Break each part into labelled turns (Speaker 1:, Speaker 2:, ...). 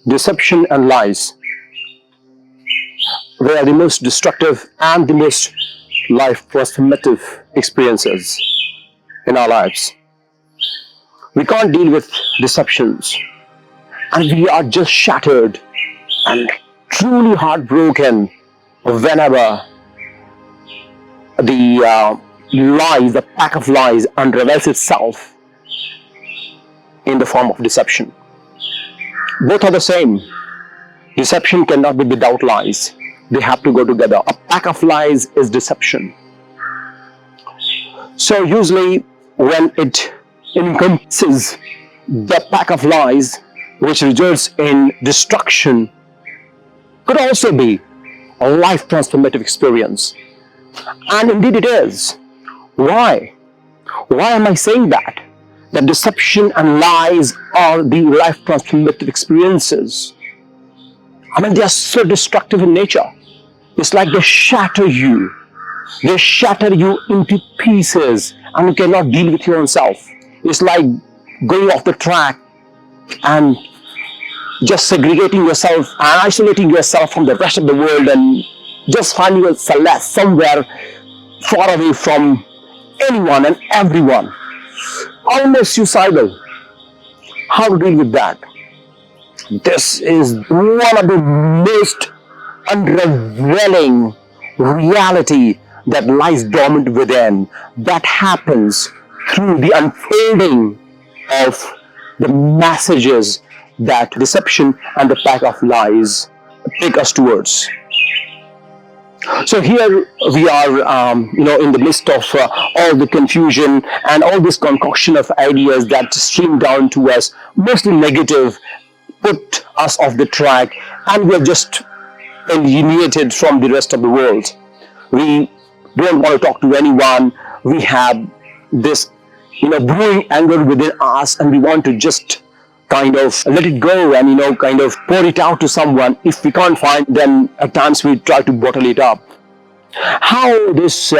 Speaker 1: deception and lies, they are the most destructive and the most life transformative experiences in our lives. We can't deal with deceptions, and we are just shattered and truly heartbroken whenever the lies, the pack of lies unravels itself in the form of deception. Both are the same. Deception cannot be without lies. They have to go together. A pack of lies is deception. So usually when it encompasses the pack of lies which results in destruction, could also be a life transformative experience. And indeed it is. Why? Why am I saying that? That deception and lies are the life transformative experiences. I mean, they are so destructive in nature. It's like they shatter you. They shatter you into pieces and you cannot deal with your own self. It's like going off the track and just segregating yourself and isolating yourself from the rest of the world and just finding yourself somewhere far away from anyone and everyone. Almost suicidal. How to deal with that? This is one of the most unravelling reality that lies dormant within, that happens through the unfolding of the messages that deception and the pack of lies take us towards. So here we are, in the midst of all the confusion and all this concoction of ideas that stream down to us, mostly negative, put us off the track, and we are just alienated from the rest of the world. We don't want to talk to anyone. We have this, brewing anger within us, and we want to just kind of let it go and, kind of pour it out to someone. If we can't find, then at times we try to bottle it up. How this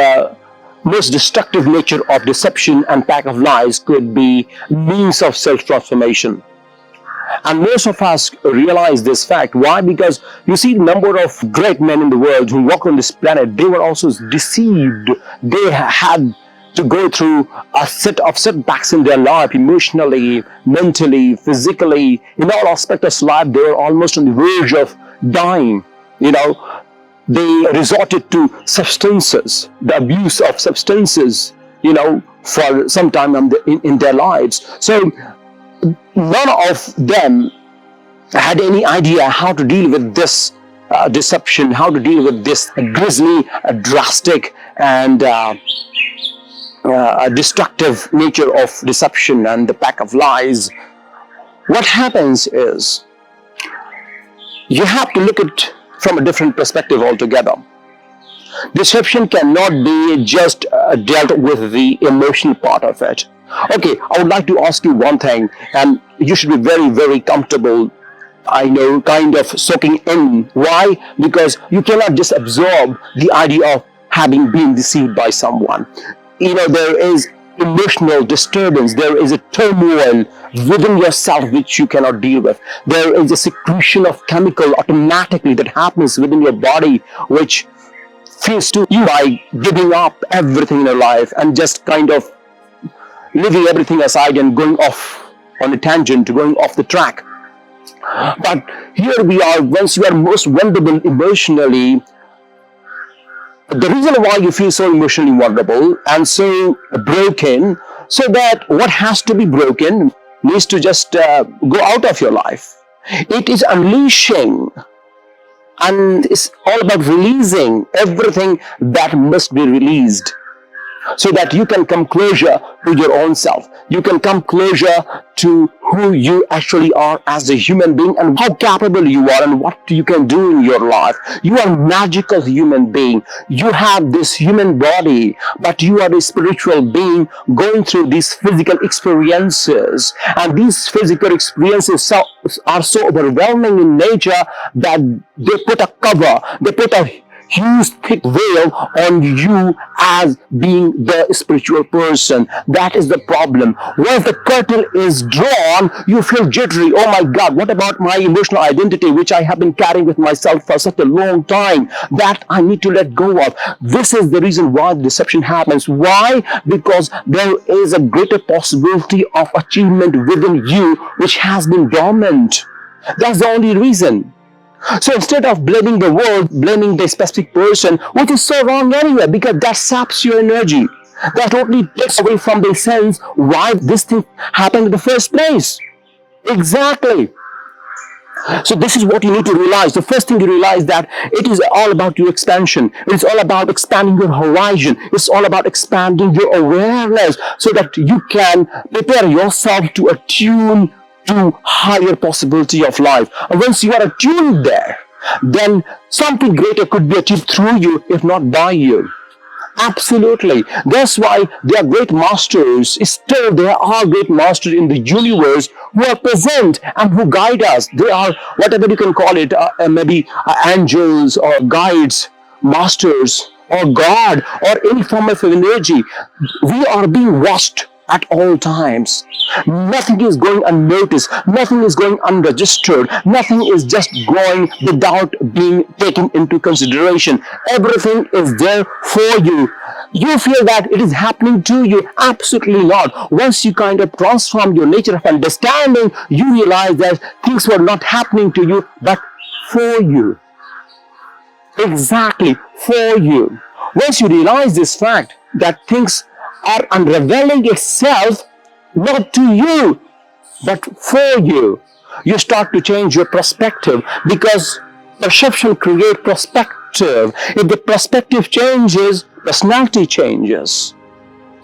Speaker 1: most destructive nature of deception and pack of lies could be means of self-transformation. And most of us realize this fact. Why? Because you see, the number of great men in the world who walk on this planet, they were also deceived. They had to go through a set of setbacks in their life, emotionally, mentally, physically, in all aspects of life. They were almost on the verge of dying. They resorted to substances, the abuse of substances, for some time in their lives. So none of them had any idea how to deal with this deception, how to deal with this grisly, drastic, and destructive nature of deception and the pack of lies. What happens is, you have to look at it from a different perspective altogether. Deception cannot be just dealt with the emotional part of it. Okay, I would like to ask you one thing, and you should be very, very comfortable, kind of soaking in. Why? Because you cannot just absorb the idea of having been deceived by someone. There is emotional disturbance, there is a turmoil within yourself which you cannot deal with. There is a secretion of chemical automatically that happens within your body, which feels to you by giving up everything in your life and just kind of leaving everything aside and going off on a tangent, going off the track. But here we are, once you are most vulnerable emotionally, the reason why you feel so emotionally vulnerable and so broken, so that what has to be broken needs to just go out of your life. It is unleashing, and it's all about releasing everything that must be released, so that you can come closer to your own self. You can come closer to who you actually are as a human being and how capable you are and what you can do in your life. You are a magical human being. You have this human body, but you are a spiritual being going through these physical experiences. And these physical experiences are so overwhelming in nature that they put a cover, they put a huge thick veil on you as being the spiritual person. That is the problem. Once the curtain is drawn, you feel jittery. Oh my God, what about my emotional identity, which I have been carrying with myself for such a long time, that I need to let go of? This is the reason why the deception happens. Why? Because there is a greater possibility of achievement within you which has been dormant. That's the only reason. So instead of blaming the world, blaming the specific person, which is so wrong anyway, because that saps your energy. That totally takes away from the sense why this thing happened in the first place. Exactly. So this is what you need to realize. The first thing you realize that it is all about your expansion. It's all about expanding your horizon. It's all about expanding your awareness so that you can prepare yourself to attune to higher possibility of life. And once you are attuned there, then something greater could be achieved through you, if not by you. Absolutely. That's why they are great masters. Still, there are great masters in the universe who are present and who guide us. They are whatever you can call it, maybe angels or guides, masters or God or any form of energy. We are being watched at all times. Nothing is going unnoticed. Nothing is going unregistered. Nothing is just going without being taken into consideration. Everything is there for you. You feel that it is happening to you. Absolutely not. Once you kind of transform your nature of understanding, you realize that things were not happening to you, but for you. Exactly, for you. Once you realize this fact, that things are unraveling itself, not to you, but for you, you start to change your perspective, because perception creates perspective. If the perspective changes, personality changes,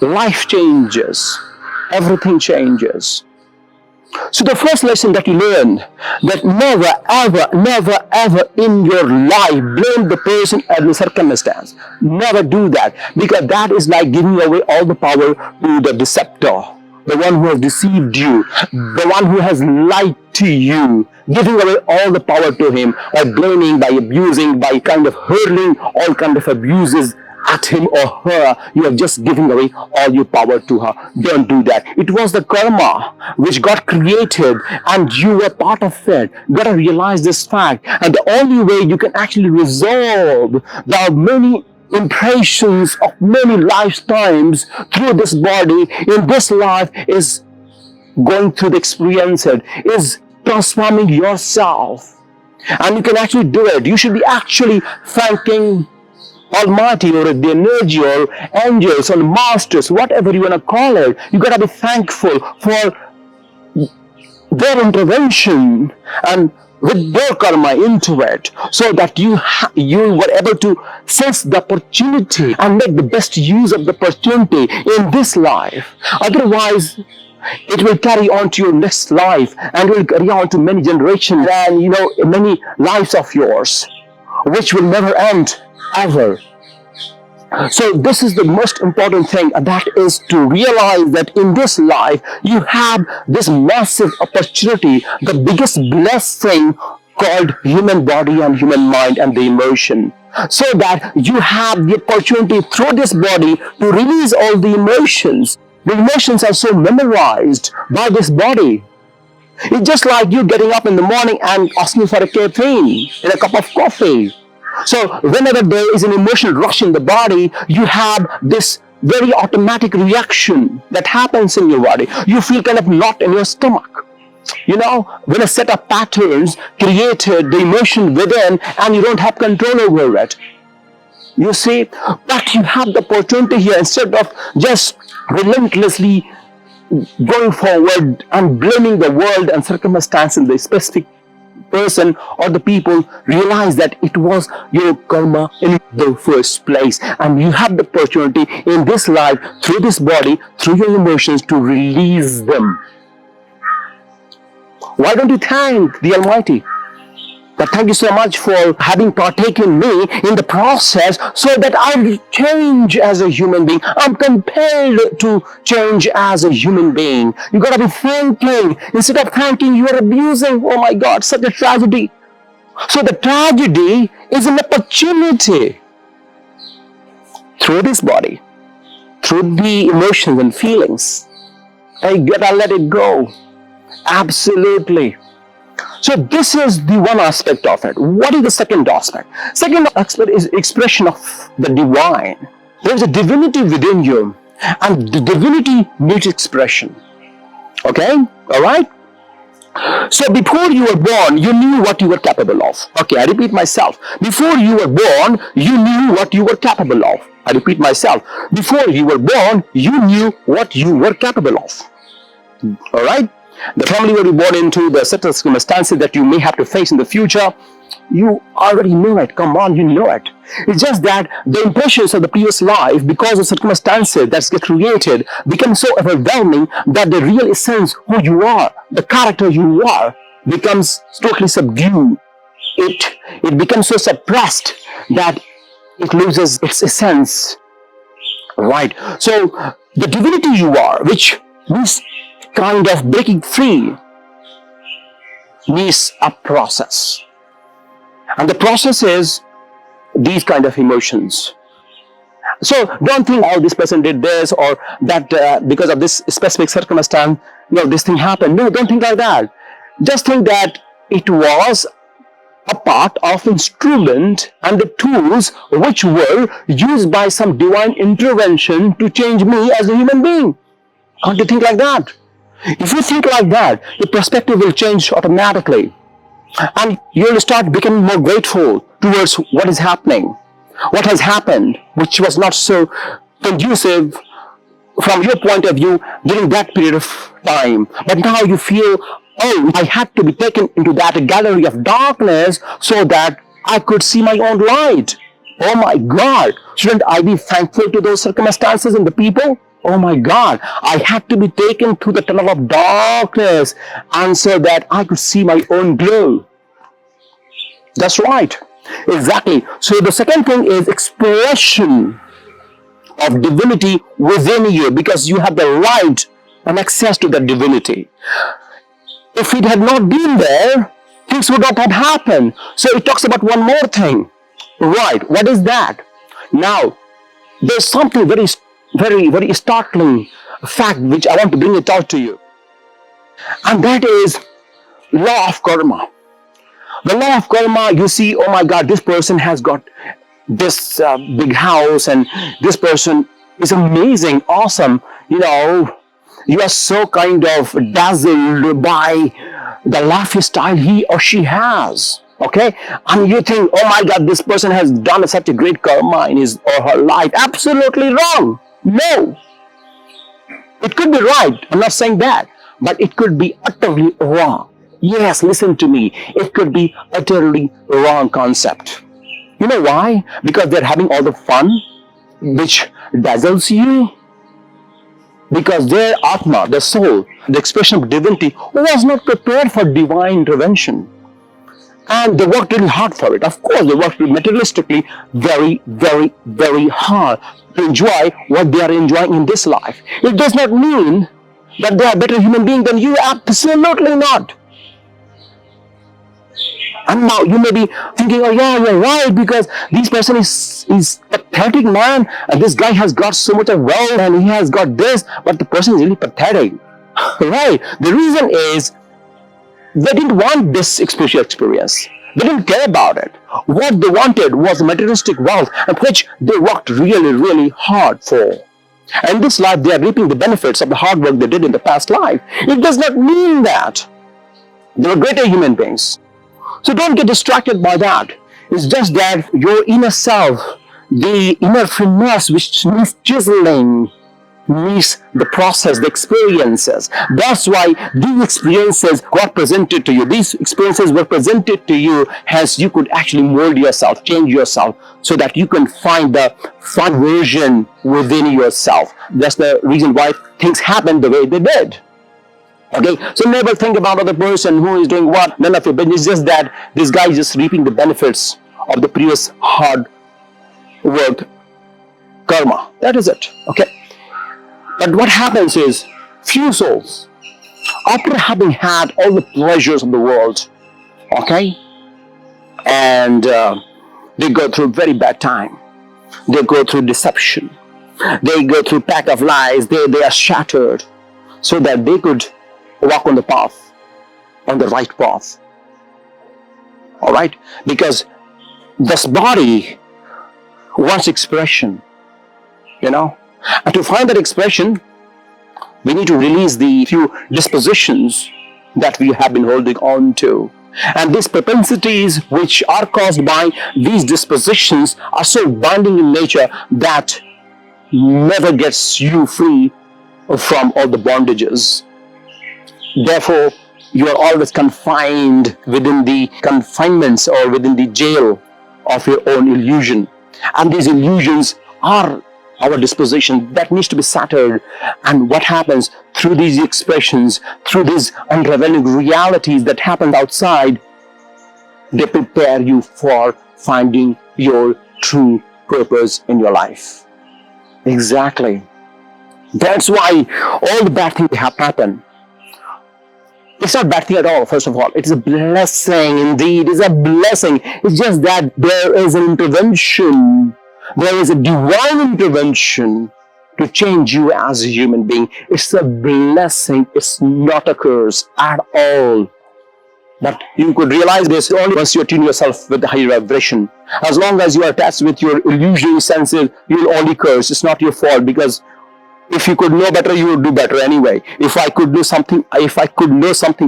Speaker 1: life changes, everything changes. So the first lesson that you learn, that never ever in your life blame the person and the circumstance. Never do that, because that is like giving away all the power to the deceptor, the one who has deceived you, the one who has lied to you, giving away all the power to him, by blaming, by abusing, by kind of hurling all kind of abuses at him or her. You are just giving away all your power to her. Don't do that. It was the karma which got created and you were part of it. You gotta realize this fact. And the only way you can actually resolve the many impressions of many lifetimes through this body in this life is going through the experience, is transforming yourself. And you can actually do it. You should be actually thanking Almighty or the energy or angels or masters, whatever you want to call it. You got to be thankful for their intervention and with their karma into it, so that you were able to sense the opportunity and make the best use of the opportunity in this life. Otherwise, it will carry on to your next life and will carry on to many generations and many lives of yours, which will never end ever. So this is the most important thing, and that is to realize that in this life you have this massive opportunity, the biggest blessing called human body and human mind and the emotion, so that you have the opportunity through this body to release all the emotions. The emotions are so memorized by this body. It's just like you getting up in the morning and asking for a caffeine in a cup of coffee. So whenever there is an emotional rush in the body, you have this very automatic reaction that happens in your body. You feel kind of knot in your stomach. When a set of patterns created the emotion within and you don't have control over it. You see, but you have the opportunity here, instead of just relentlessly going forward and blaming the world and circumstance in the specific person or the people, realize that it was your karma in the first place, and you have the opportunity in this life, through this body, through your emotions, to release them. Why don't you thank the Almighty? But thank you so much for having partaken me in the process, so that I change as a human being. I'm compelled to change as a human being. You gotta be thanking. Instead of thanking, you are abusing. Oh my God, such a tragedy. So the tragedy is an opportunity through this body, through the emotions and feelings. I gotta let it go. Absolutely. So this is the one aspect of it. What is the second aspect? Second aspect is expression of the divine. There is a divinity within you, and the divinity needs expression. Okay? Alright? So before you were born, you knew what you were capable of. Okay, I repeat myself. Before you were born, you knew what you were capable of. I repeat myself. Before you were born, you knew what you were capable of. Alright? The family where you born into, the certain circumstances that you may have to face in the future, you already know it. Come on, you know it. It's just that the impressions of the previous life, because of circumstances that get created, become so overwhelming that the real essence, who you are, the character you are, becomes totally subdued. It becomes so suppressed that it loses its essence. Right? So the divinity you are, which means kind of breaking free, needs a process. And the process is these kind of emotions. So don't think, oh, this person did this, or that because of this specific circumstance, this thing happened. No, don't think like that. Just think that it was a part of instrument and the tools which were used by some divine intervention to change me as a human being. Can't you think like that? If you think like that, your perspective will change automatically. And you'll start becoming more grateful towards what is happening, what has happened, which was not so conducive from your point of view during that period of time. But now you feel, oh, I had to be taken into that gallery of darkness so that I could see my own light. Oh my God, shouldn't I be thankful to those circumstances and the people? Oh my God, I had to be taken to the tunnel of darkness and so that I could see my own glow. That's right. Exactly. So the second thing is expression of divinity within you, because you have the right and access to that divinity. If it had not been there, things would not have happened. So it talks about one more thing. Right. What is that? Now, there's something very startling fact which I want to bring it out to you. And that is law of karma. The law of karma, you see, oh my God, this person has got this big house and this person is amazing, awesome. You are so kind of dazzled by the lifestyle he or she has. Okay? And you think, oh my God, this person has done such a great karma in his or her life. Absolutely wrong. No. It could be right. I'm not saying that. But it could be utterly wrong. Yes, listen to me. It could be utterly wrong concept. You know why? Because they're having all the fun which dazzles you. Because their Atma, the soul, the expression of divinity, was not prepared for divine intervention. And they worked really hard for it. Of course, they worked materialistically very, very, very hard to enjoy what they are enjoying in this life. It does not mean that they are better human beings than you. Absolutely not. And now you may be thinking, oh yeah, you're right, because this person is pathetic, man. And this guy has got so much of wealth and he has got this, but the person is really pathetic. Right? The reason is they didn't want this spiritual experience. They didn't care about it. What they wanted was materialistic wealth, which they worked really, really hard for. And in this life, they are reaping the benefits of the hard work they did in the past life. It does not mean that they were greater human beings. So don't get distracted by that. It's just that your inner self, the inner finesse which needs chiseling, needs the process, the experiences. That's why these experiences got presented to you. These experiences were presented to you as you could actually mold yourself, change yourself, so that you can find the fun version within yourself. That's the reason why things happened the way they did. Okay, so never think about other person who is doing what, none of your business. It's just that this guy is just reaping the benefits of the previous hard work karma. That is it. Okay. But what happens is, few souls, after having had all the pleasures of the world, okay, and they go through very bad time. They go through deception. They go through pack of lies. They are shattered so that they could walk on the path, on the right path. All right? Because this body wants expression, you know. And to find that expression, we need to release the few dispositions that we have been holding on to. And these propensities which are caused by these dispositions are so binding in nature that never gets you free from all the bondages. Therefore, you are always confined within the confinements or within the jail of your own illusion. And these illusions are our disposition that needs to be shattered. And what happens through these expressions, through these unraveling realities that happen outside, they prepare you for finding your true purpose in your life. Exactly. That's why all the bad things have happened. It's not a bad thing at all, first of all. It's a blessing indeed. It's a blessing. It's just that there is an intervention. There is a divine intervention to change you as a human being. It's a blessing. It's not a curse at all. But you could realize this only once you attune yourself with the higher vibration. As long as you are attached with your illusory senses, you will only curse. It's not your fault, because if you could know better, you would do better anyway. If I could know something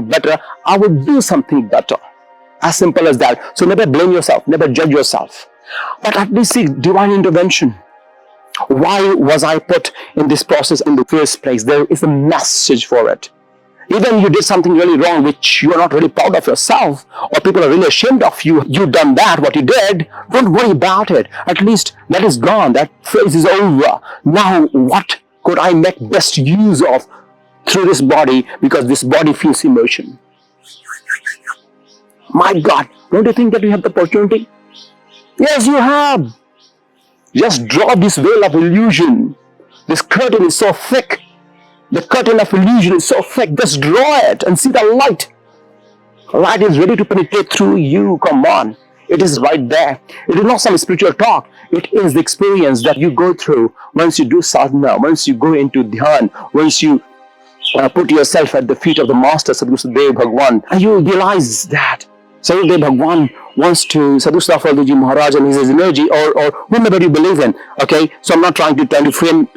Speaker 1: better, I would do something better. As simple as that. So never blame yourself, never judge yourself. But at least seek divine intervention. Why was I put in this process in the first place? There is a message for it. Even you did something really wrong, which you are not really proud of yourself, or people are really ashamed of you, you've done that, what you did, don't worry about it. At least that is gone, that phase is over. Now what could I make best use of through this body, because this body feels emotion. My God, don't you think that you have the opportunity? Yes, you have. Just draw this veil of illusion. This curtain is so thick. The curtain of illusion is so thick. Just draw it and see the light. Light is ready to penetrate through you. Come on. It is right there. It is not some spiritual talk. It is the experience that you go through once you do sadhana, once you go into dhyan, once you put yourself at the feet of the Master Sadhu Bhagwan, and you realize that Sadhu Bhagwan wants to Sadhu Ji Maharaj and his energy, or whomever you believe in. Okay, so I'm not trying to frame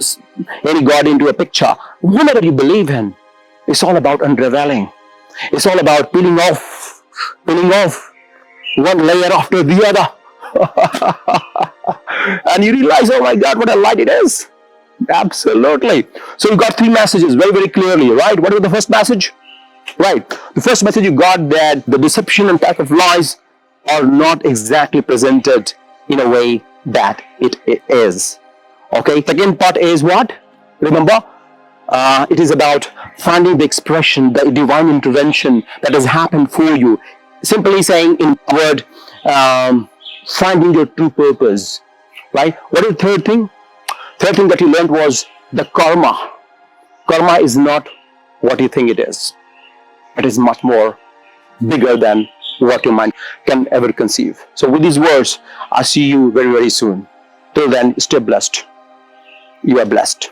Speaker 1: any God into a picture. Whomever you believe in, it's all about unraveling. It's all about peeling off one layer after the other. And you realize, oh my God, what a light it is. Absolutely. So you got three messages very, very clearly, right? What was the first message? Right. The first message you got, that the deception and pack of lies are not exactly presented in a way that it is. Okay. Second part is what? Remember, it is about finding the expression, the divine intervention that has happened for you. Simply saying in a word, finding your true purpose. Right. What is the third thing? Third thing that you learned was the karma. Karma is not what you think it is. It is much more bigger than what your mind can ever conceive. So with these words, I'll see you very, very soon. Till then, stay blessed. You are blessed.